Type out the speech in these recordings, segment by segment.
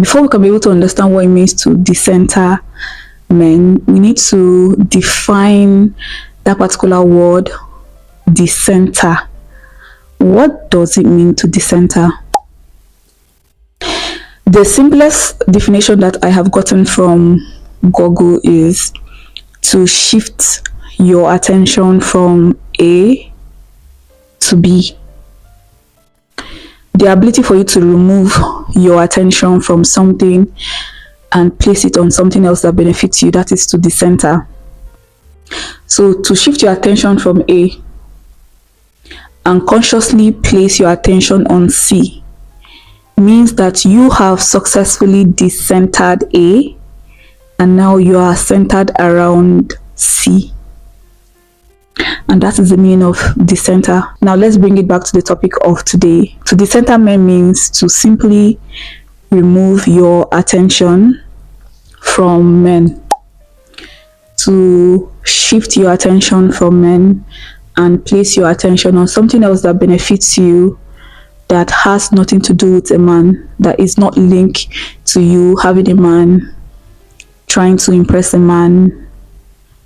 before we can be able to understand what it means to decenter men, we need to define that particular word, decenter. What does it mean to decenter? The simplest definition that I have gotten from Google is to shift your attention from A to B. The ability for you to remove your attention from something and place it on something else that benefits you, that is to decenter. So to shift your attention from A and consciously place your attention on C means that you have successfully decentered A and now you are centered around C. And that is the meaning of decenter. Now let's bring it back to the topic of today. To decenter men means to simply remove your attention from men. To shift your attention from men and place your attention on something else that benefits you, that has nothing to do with a man, that is not linked to you having a man, trying to impress a man,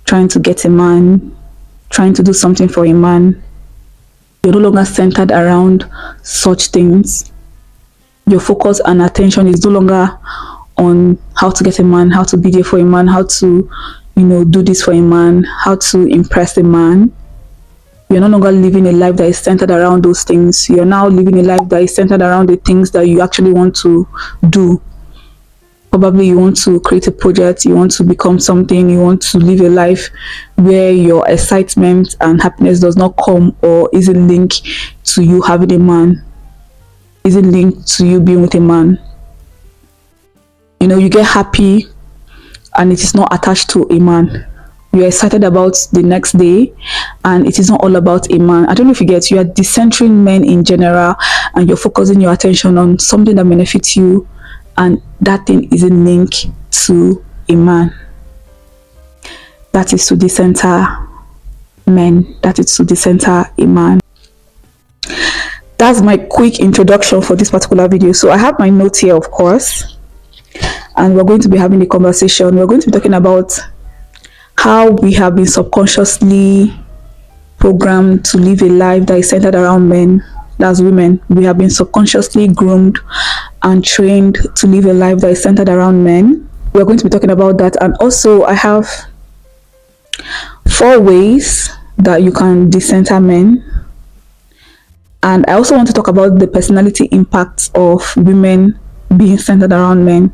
trying to get a man, trying to do something for a man. You're no longer centered around such things. Your focus and attention is no longer on how to get a man, how to be there for a man, how to, do this for a man, how to impress a man. You're no longer living a life that is centered around those things. You're now living a life that is centered around the things that you actually want to do. Probably you want to create a project, you want to become something, you want to live a life where your excitement and happiness does not come or isn't linked to you having a man, isn't linked to you being with a man. You get happy and it is not attached to a man. You're excited about the next day and it is not all about a man. I don't know if you get, you are decentering men in general and you're focusing your attention on something that benefits you, and that thing isn't linked to a man. That is to decenter men. That is to decenter a man. That's my quick introduction for this particular video. So I have my notes here, of course, and we're going to be having a conversation. We're going to be talking about how we have been subconsciously programmed to live a life that is centered around men. That's women. We have been subconsciously groomed and trained to live a life that is centered around men. We're going to be talking about that. And also I have 4 ways that you can decenter men. And I also want to talk about the personality impacts of women being centered around men.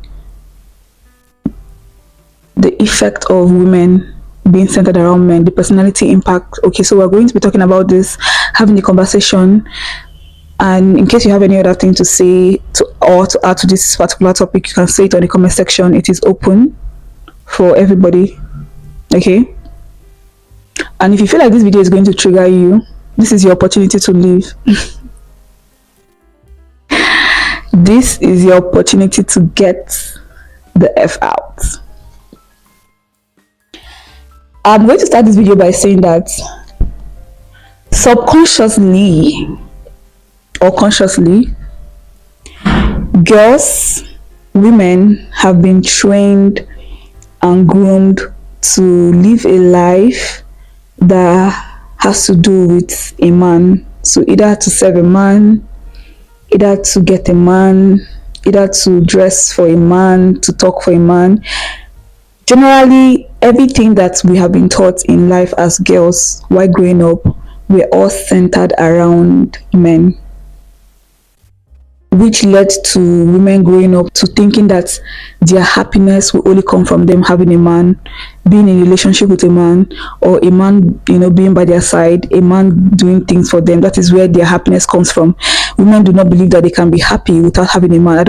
The effect of women being centered around men, the personality impact. Okay, so we're going to be talking about this, having a conversation. And in case you have any other thing to say or to add to this particular topic, you can say it on the comment section. It is open for everybody. Okay, and if you feel like this video is going to trigger you, this is your opportunity to leave. This is your opportunity to get the F out. I'm going to start this video by saying that subconsciously or consciously, women have been trained and groomed to live a life that has to do with a man. So either to serve a man, either to get a man, either to dress for a man, to talk for a man. Generally, everything that we have been taught in life as girls while growing up, we're all centered around men, which led to women growing up to thinking that their happiness will only come from them having a man, being in a relationship with a man, or a man, being by their side, a man doing things for them. That is where their happiness comes from. Women do not believe that they can be happy without having a man.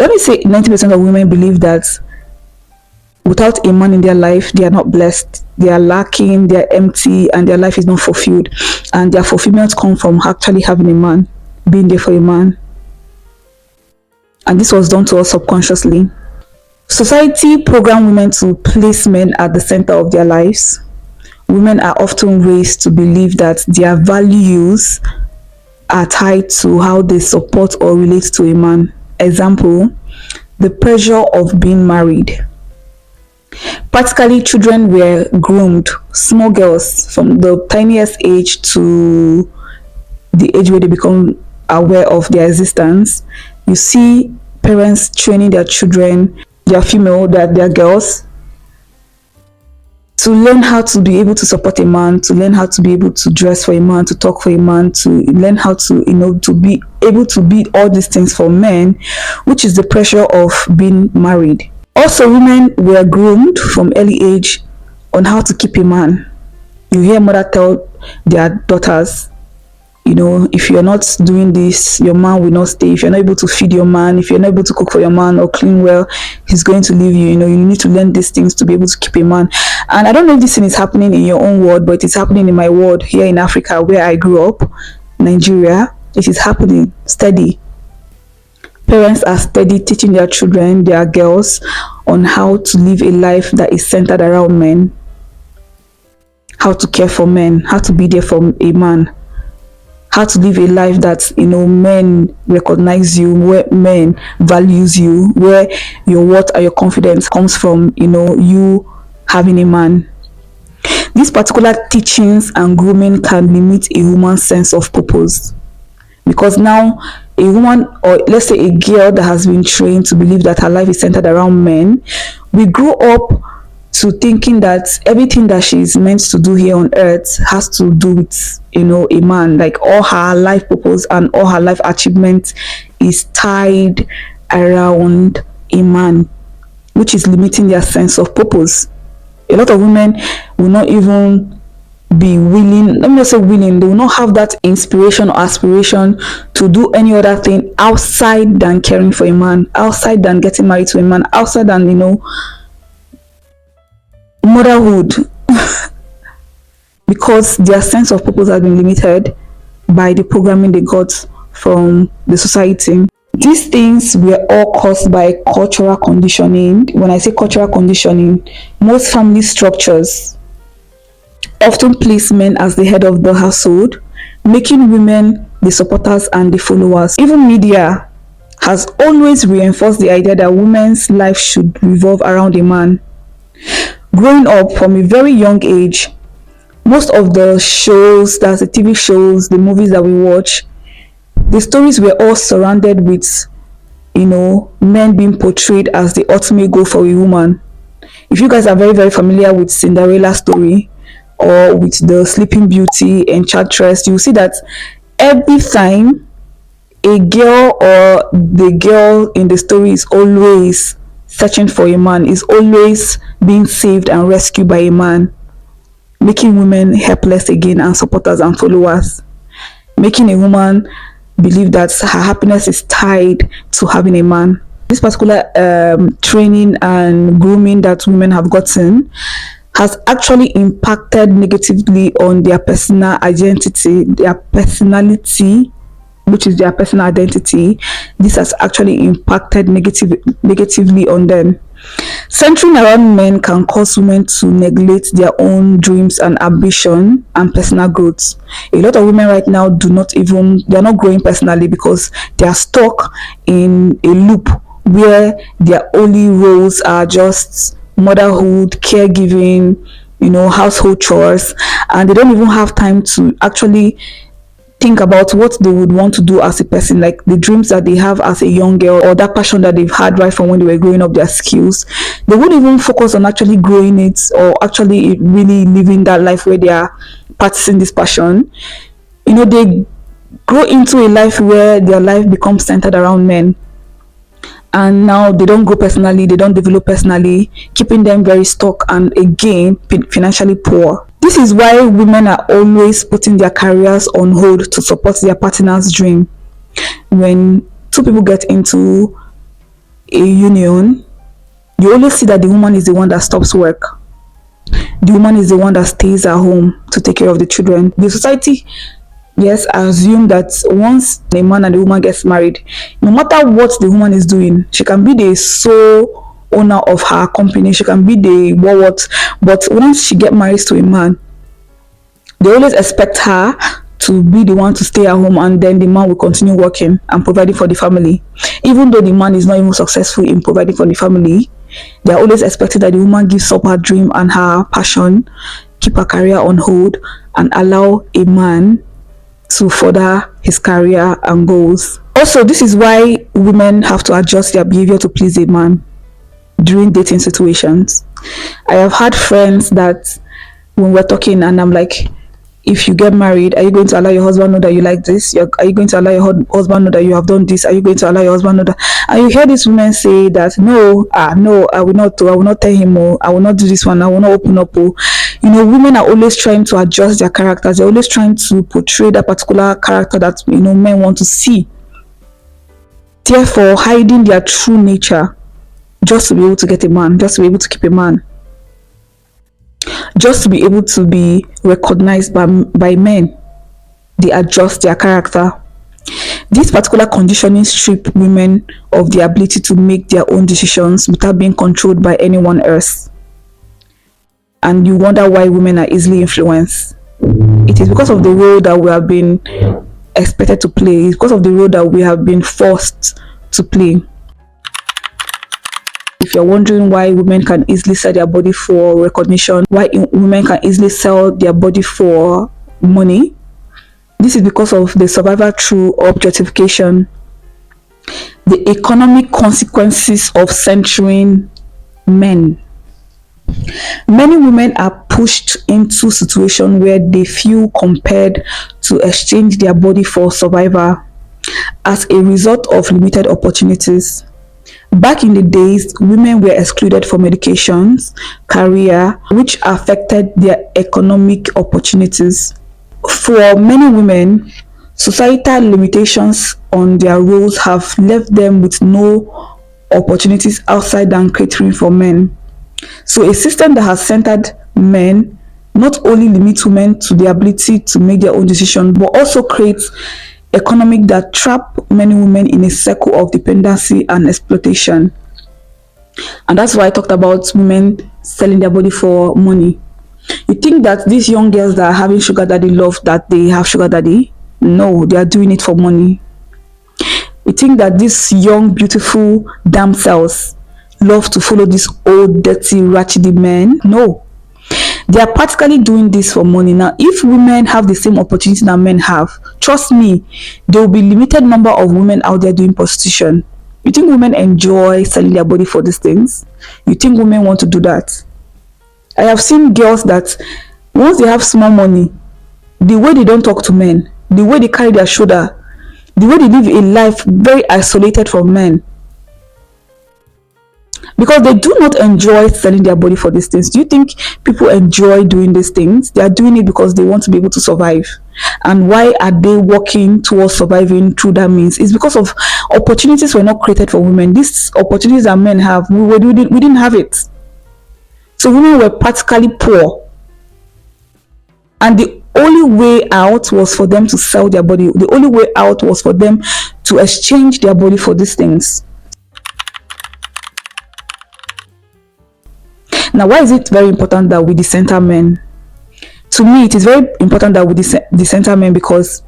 Let me say 90% of women believe that without a man in their life, they are not blessed, they are lacking, they are empty, and their life is not fulfilled. And their fulfillment comes from actually having a man, being there for a man. And this was done to us subconsciously. Society programmed women to place men at the center of their lives. Women are often raised to believe that their values are tied to how they support or relate to a man. Example, the pressure of being married. Practically, children were groomed, small girls from the tiniest age to the age where they become aware of their existence. You see parents training their children, they are female, that they are girls, to learn how to be able to support a man, to learn how to be able to dress for a man, to talk for a man, to learn how to, to be able to be all these things for men, which is the pressure of being married. Also, women were groomed from early age on how to keep a man. You hear mother tell their daughters, if you're not doing this, your man will not stay. If you're not able to feed your man, if you're not able to cook for your man or clean well, he's going to leave you. You need to learn these things to be able to keep a man. And I don't know if this thing is happening in your own world, but it's happening in my world here in Africa, where I grew up, Nigeria. It is happening steady. Parents are steady teaching their children, their girls, on how to live a life that is centered around men, how to care for men, how to be there for a man, how to live a life that men recognize you, where men values you, where your worth and your confidence comes from, you having a man. These particular teachings and grooming can limit a woman's sense of purpose, because now a woman, or let's say a girl that has been trained to believe that her life is centered around men, we grow up to thinking that everything that she's meant to do here on earth has to do with a man. Like, all her life purpose and all her life achievement is tied around a man, which is limiting their sense of purpose. A lot of women will not even be willing, let me not say willing, they will not have that inspiration or aspiration to do any other thing outside than caring for a man, outside than getting married to a man, outside than motherhood, because their sense of purpose has been limited by the programming they got from the society. These things were all caused by cultural conditioning. When I say cultural conditioning, most family structures often place men as the head of the household, making women the supporters and the followers. Even media has always reinforced the idea that women's life should revolve around a man. Growing up from a very young age, most of the shows, that's the TV shows, the movies that we watch, the stories were all surrounded with, men being portrayed as the ultimate goal for a woman. If you guys are very, very familiar with Cinderella story or with the Sleeping Beauty, Enchantress, you will see that every time a girl or the girl in the story is always searching for a man, is always being saved and rescued by a man, making women helpless again and supporters and followers, making a woman believe that her happiness is tied to having a man. This particular training and grooming that women have gotten has actually impacted negatively on their personal identity, their personality, which is their personal identity. This has actually impacted negatively on them. Centering around men can cause women to neglect their own dreams and ambition and personal growth. A lot of women right now they're not growing personally because they are stuck in a loop where their only roles are just motherhood, caregiving, household chores, and they don't even have time to actually think about what they would want to do as a person, like the dreams that they have as a young girl, or that passion that they've had right from when they were growing up, their skills. They won't even focus on actually growing it or actually really living that life where they are practicing this passion. They grow into a life where their life becomes centered around men, and now they don't grow personally, they don't develop personally, keeping them very stuck and again financially poor. This is why women are always putting their careers on hold to support their partner's dream. When two people get into a union, you always see that the woman is the one that stops work. The woman is the one that stays at home to take care of the children. The society, yes, assume that once a man and a woman gets married, no matter what the woman is doing, she can be the sole owner of her company, she can be the what, but once she get married to a man, they always expect her to be the one to stay at home, and then the man will continue working and providing for the family. Even though the man is not even successful in providing for the family, they are always expecting that the woman gives up her dream and her passion, keep her career on hold, and allow a man to further his career and goals. Also, this is why women have to adjust their behavior to please a man during dating situations. I have had friends that when we're talking and I'm like, if you get married, are you going to allow your husband know that you like this? Are you going to allow your husband know that you have done this? Are you going to allow your husband know that? And you hear these women say that no, no, I will not. I will not tell him. Oh, I will not do this one. I will not open up. Oh. You know, women are always trying to adjust their characters. They're always trying to portray that particular character that men want to see. Therefore, hiding their true nature just to be able to get a man, just to be able to keep a man, just to be able to be recognized by men. They adjust their character. This particular conditioning strip women of the ability to make their own decisions without being controlled by anyone else. And you wonder why women are easily influenced. It is because of the role that we have been expected to play. It's because of the role that we have been forced to play. If you're wondering why women can easily sell their body for recognition, why women can easily sell their body for money, this is because of the survival through objectification, the economic consequences of centering men. Many women are pushed into situations where they feel compelled to exchange their body for survival as a result of limited opportunities. Back in the days, women were excluded from educations, career, which affected their economic opportunities. For many women, societal limitations on their roles have left them with no opportunities outside than catering for men. So a system that has centered men not only limits women to the ability to make their own decisions, but also creates economic that trap many women in a circle of dependency and exploitation. And that's why I talked about women selling their body for money. You think that these young girls that are having sugar daddy love that they have sugar daddy? No, they are doing it for money. You think that these young beautiful damsels love to follow these old dirty ratchet men? No, they are practically doing this for money. Now if women have the same opportunity that men have, trust me, there will be limited number of women out there doing prostitution. You think women enjoy selling their body for these things? You think women want to do that? I have seen girls that once they have small money, the way they don't talk to men, the way they carry their shoulder, the way they live a life very isolated from men, because they do not enjoy selling their body for these things. Do you think people enjoy doing these things? They are doing it because they want to be able to survive. And why are they working towards surviving through that means? It's because of opportunities were not created for women. These opportunities that men have, we didn't have it. So women were practically poor, and the only way out was for them to sell their body. The only way out was for them to exchange their body for these things. Now, why is it very important that we decenter men? To me, it is very important that we decenter men because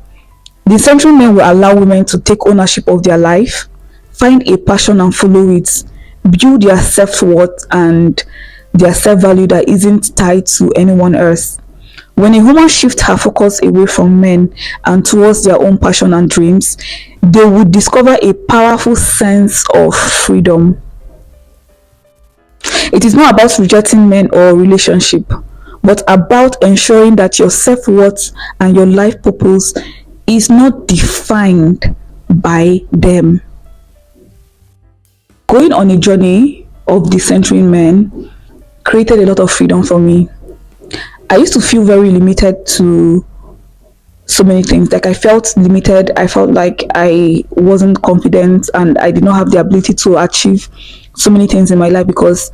decentering men will allow women to take ownership of their life, find a passion and follow it, build their self-worth and their self-value that isn't tied to anyone else. When a woman shifts her focus away from men and towards their own passion and dreams, they will discover a powerful sense of freedom. It is not about rejecting men or relationship, but about ensuring that your self-worth and your life purpose is not defined by them. Going on a journey of decentering men created a lot of freedom for me. I used to feel very limited to so many things. Like I felt limited. I felt like I wasn't confident and I did not have the ability to achieve so many things in my life because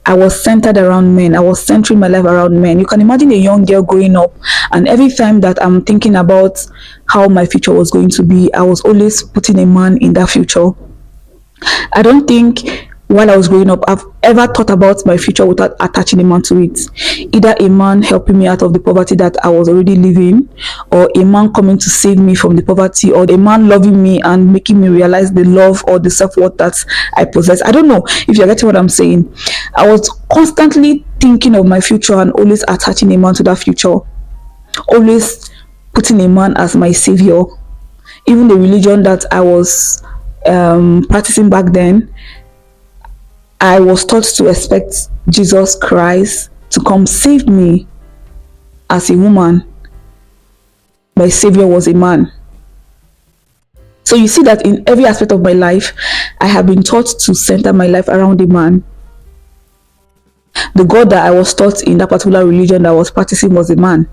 I was centered around men. I was centering my life around men. You can imagine a young girl growing up, and every time that I'm thinking about how my future was going to be, I was always putting a man in that future. I don't think while I was growing up, I've ever thought about my future without attaching a man to it. Either a man helping me out of the poverty that I was already living, or a man coming to save me from the poverty, or a man loving me and making me realize the love or the self-worth that I possess. I don't know if you're getting what I'm saying. I was constantly thinking of my future and always attaching a man to that future, always putting a man as my savior. Even the religion that I was practicing back then, I was taught to expect Jesus Christ to come save me as a woman. My savior was a man. So you see that in every aspect of my life, I have been taught to center my life around a man. The God that I was taught in that particular religion that I was practicing was a man,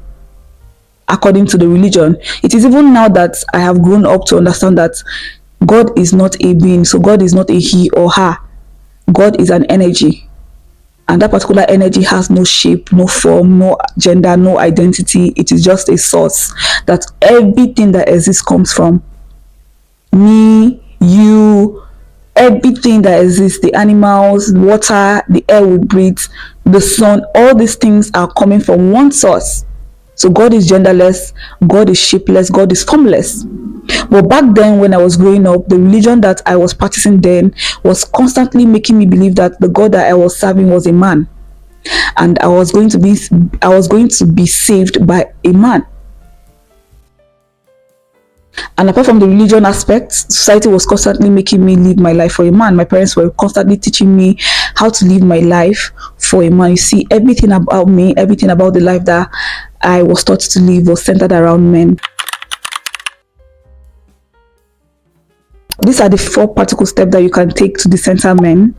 according to the religion. It is even now that I have grown up to understand that God is not a being. So God is not a he or her. God is an energy. And that particular energy has no shape, no form, no gender, no identity. It is just a source that everything that exists comes from. Me, you, everything that exists, the animals, water, the air we breathe, the sun, all these things are coming from one source. So God is genderless, God is shapeless, God is formless. But back then, when I was growing up, the religion that I was practicing then was constantly making me believe that the God that I was serving was a man, and I was going to be saved by a man. And apart from the religion aspect, society was constantly making me live my life for a man. My parents were constantly teaching me how to live my life for a man. You see, everything about me, everything about the life that I was taught to live was centered around men. These are the 4 practical steps that you can take to decenter men.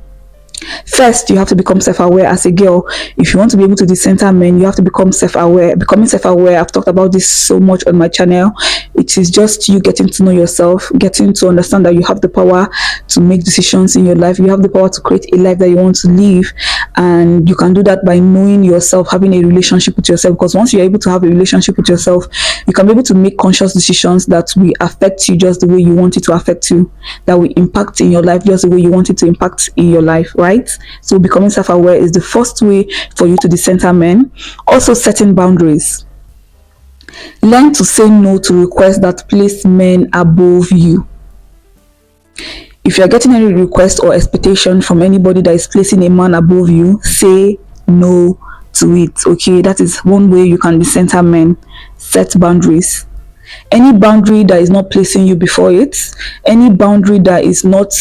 First, you have to become self-aware as a girl. If you want to be able to decenter men, you have to become self-aware. Becoming self-aware, I've talked about this so much on my channel. It is just you getting to know yourself, getting to understand that you have the power to make decisions in your life. You have the power to create a life that you want to live, and you can do that by knowing yourself, having a relationship with yourself. Because once you're able to have a relationship with yourself, you can be able to make conscious decisions that will affect you just the way you want it to affect you, that will impact in your life just the way you want it to impact in your life, right? So becoming self-aware is the first way for you to decenter men. Also, setting boundaries. Learn to say no to requests that place men above you. If you're getting any request or expectation from anybody that is placing a man above you, say no to it. Okay, that is one way you can decenter men. Set boundaries. Any boundary that is not placing you before it, any boundary that is not,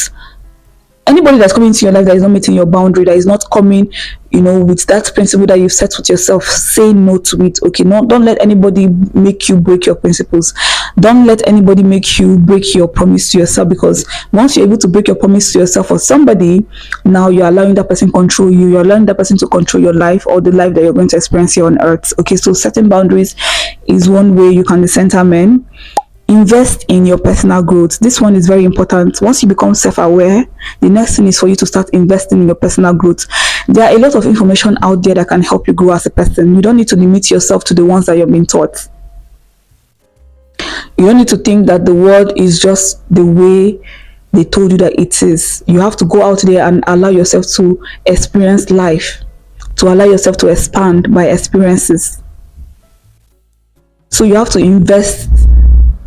anybody that's coming into your life that is not meeting your boundary, that is not coming, with that principle that you've set with yourself, say no to it. Okay, no, don't let anybody make you break your principles. Don't let anybody make you break your promise to yourself, because once you're able to break your promise to yourself or somebody, now you're allowing that person control you. You're allowing that person to control your life or the life that you're going to experience here on earth. Okay, so setting boundaries is one way you can decenter men. Invest in your personal growth. This one is very important. Once you become self-aware, the next thing is for you to start investing in your personal growth. There are a lot of information out there that can help you grow as a person. You don't need to limit yourself to the ones that you've been taught. You don't need to think that the world is just the way they told you that it is. You have to go out there and allow yourself to experience life, to allow yourself to expand by experiences. So you have to invest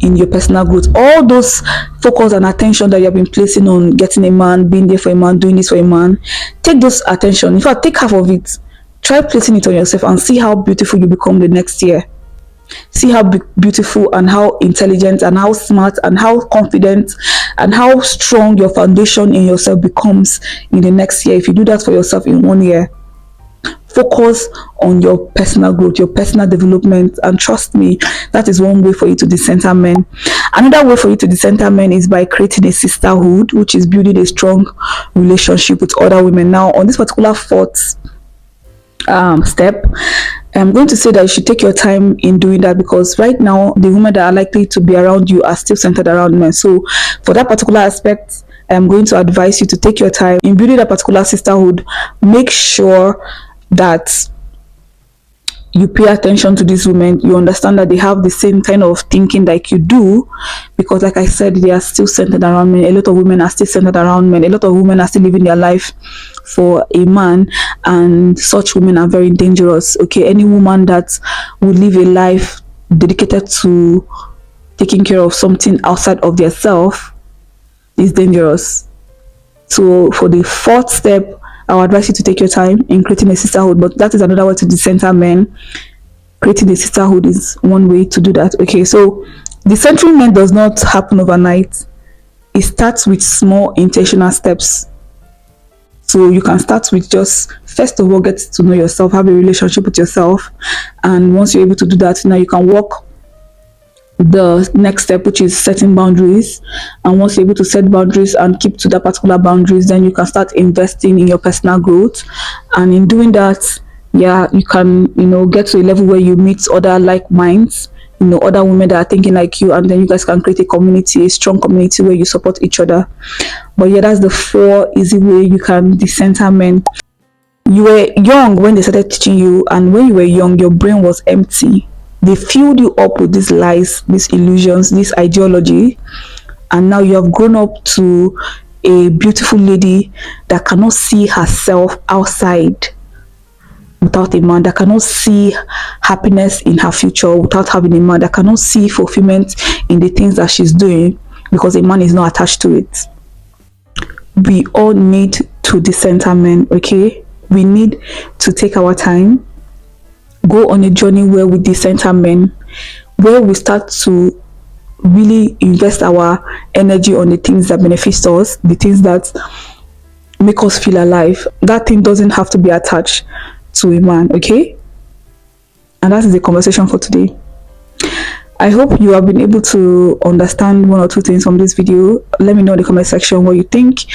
in your personal growth. All those focus and attention that you have been placing on getting a man, being there for a man, doing this for a man, take those attention. In fact, take half of it. Try placing it on yourself and see how beautiful you become the next year. See how beautiful and how intelligent and how smart and how confident and how strong your foundation in yourself becomes in the next year if you do that for yourself in 1 year. Focus on your personal growth, your personal development, and trust me, that is one way for you to decenter men. Another way for you to decenter men is by creating a sisterhood, which is building a strong relationship with other women. Now, on this particular 4th step, I'm going to say that you should take your time in doing that, because right now the women that are likely to be around you are still centered around men. So for that particular aspect, I'm going to advise you to take your time in building that particular sisterhood. Make sure that you pay attention to these women, you understand that they have the same kind of thinking like you do, because like I said, they are still centered around men. A lot of women are still centered around men. A lot of women are still living their life for a man, and such women are very dangerous. Okay, any woman that would live a life dedicated to taking care of something outside of their self is dangerous. So for the fourth step, I would advise you to take your time in creating a sisterhood, but that is another way to decenter men. Creating a sisterhood is one way to do that. Okay, so decentering men does not happen overnight. It starts with small intentional steps. So you can start with just, first of all, get to know yourself, have a relationship with yourself, and once you're able to do that, now you can walk the next step, which is setting boundaries. And once you're able to set boundaries and keep to that particular boundaries, then you can start investing in your personal growth. And in doing that, yeah, you can, get to a level where you meet other like minds, other women that are thinking like you, and then you guys can create a community, a strong community where you support each other. But yeah, that's the 4 easy way you can decenter men. You were young when they started teaching you, and when you were young, your brain was empty. They filled you up with these lies, these illusions, this ideology, and now you have grown up to a beautiful lady that cannot see herself outside without a man, that cannot see happiness in her future without having a man, that cannot see fulfillment in the things that she's doing because a man is not attached to it. We all need to decenter men, okay? We need to take our time, go on a journey where we decenter men, where we start to really invest our energy on the things that benefit us, the things that make us feel alive. That thing doesn't have to be attached to a man, okay? And that is the conversation for today. I hope you have been able to understand 1 or 2 things from this video. Let me know in the comment section what you think.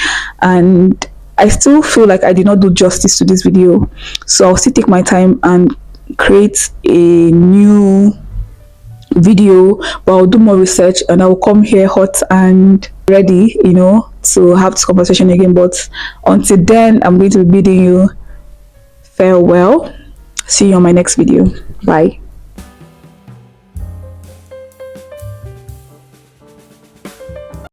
And I still feel like I did not do justice to this video, so I'll still take my time and create a new video, but I'll do more research and I will come here hot and ready, to have this conversation again. But until then, I'm going to be bidding you farewell. See you on my next video. Bye.